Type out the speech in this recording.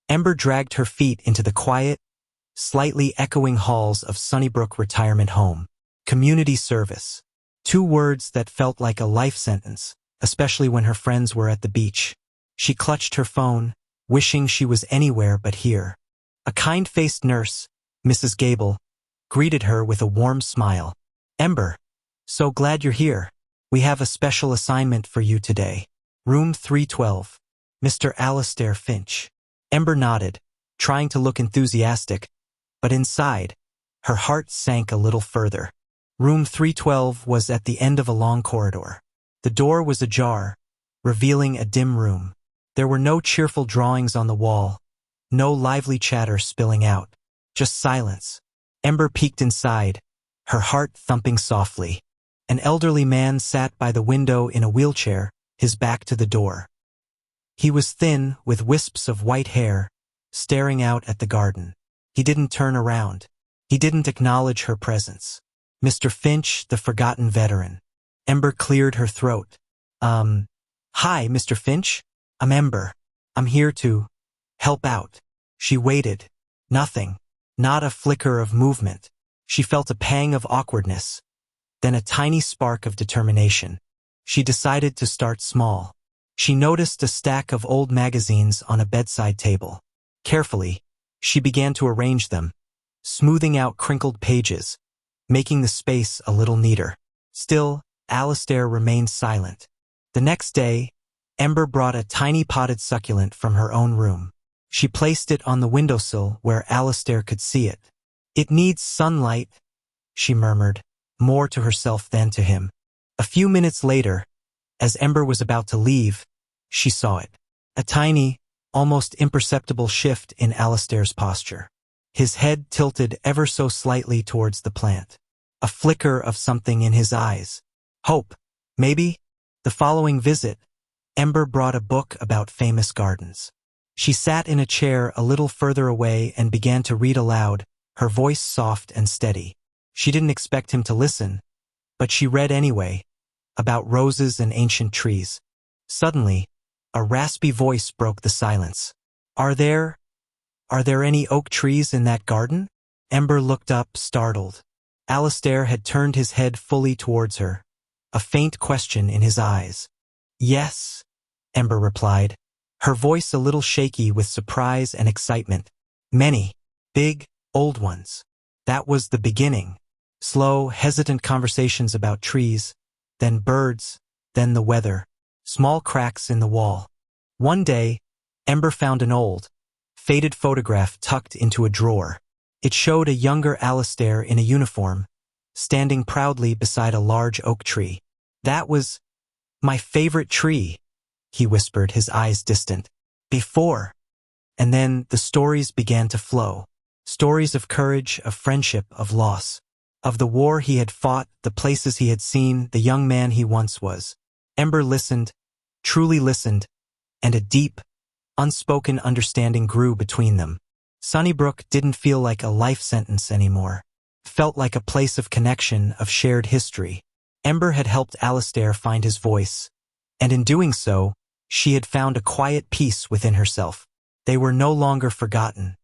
Ember dragged her feet into the quiet, slightly echoing halls of Sunnybrook Retirement Home. Community service. 2 words that felt like a life sentence, especially when her friends were at the beach. She clutched her phone, wishing she was anywhere but here. A kind-faced nurse, Mrs. Gable, greeted her with a warm smile. "Ember, so glad you're here. We have a special assignment for you today. Room 312. Mr. Alastair Finch." Ember nodded, trying to look enthusiastic, but inside, her heart sank a little further. Room 312 was at the end of a long corridor. The door was ajar, revealing a dim room. There were no cheerful drawings on the wall, no lively chatter spilling out, just silence. Ember peeked inside, her heart thumping softly. An elderly man sat by the window in a wheelchair, his back to the door. He was thin, with wisps of white hair, staring out at the garden. He didn't turn around. He didn't acknowledge her presence. Mr. Finch, the forgotten veteran. Ember cleared her throat. Hi, Mr. Finch? I'm Ember. I'm here to help out." She waited. Nothing. Not a flicker of movement. She felt a pang of awkwardness, then a tiny spark of determination. She decided to start small. She noticed a stack of old magazines on a bedside table. Carefully, she began to arrange them, smoothing out crinkled pages, making the space a little neater. Still, Alastair remained silent. The next day, Ember brought a tiny potted succulent from her own room. She placed it on the windowsill where Alastair could see it. "It needs sunlight," she murmured, more to herself than to him. A few minutes later, as Ember was about to leave, she saw it. A tiny, almost imperceptible shift in Alastair's posture. His head tilted ever so slightly towards the plant. A flicker of something in his eyes. Hope, maybe? The following visit, Ember brought a book about famous gardens. She sat in a chair a little further away and began to read aloud, her voice soft and steady. She didn't expect him to listen, but she read anyway, about roses and ancient trees. Suddenly, a raspy voice broke the silence. Are there any oak trees in that garden?" Ember looked up, startled. Alastair had turned his head fully towards her, a faint question in his eyes. "Yes," Ember replied, her voice a little shaky with surprise and excitement. "Many. Big, old ones." That was the beginning. Slow, hesitant conversations about trees, then birds, then the weather, small cracks in the wall. One day, Ember found an old, faded photograph tucked into a drawer. It showed a younger Alastair in a uniform, standing proudly beside a large oak tree. "That was my favorite tree," he whispered, his eyes distant. "Before." And then the stories began to flow. Stories of courage, of friendship, of loss. Of the war he had fought, the places he had seen, the young man he once was. Ember listened, truly listened, and a deep, unspoken understanding grew between them. Sunnybrook didn't feel like a life sentence anymore. It felt like a place of connection, of shared history. Ember had helped Alastair find his voice, and in doing so, she had found a quiet peace within herself. They were no longer forgotten.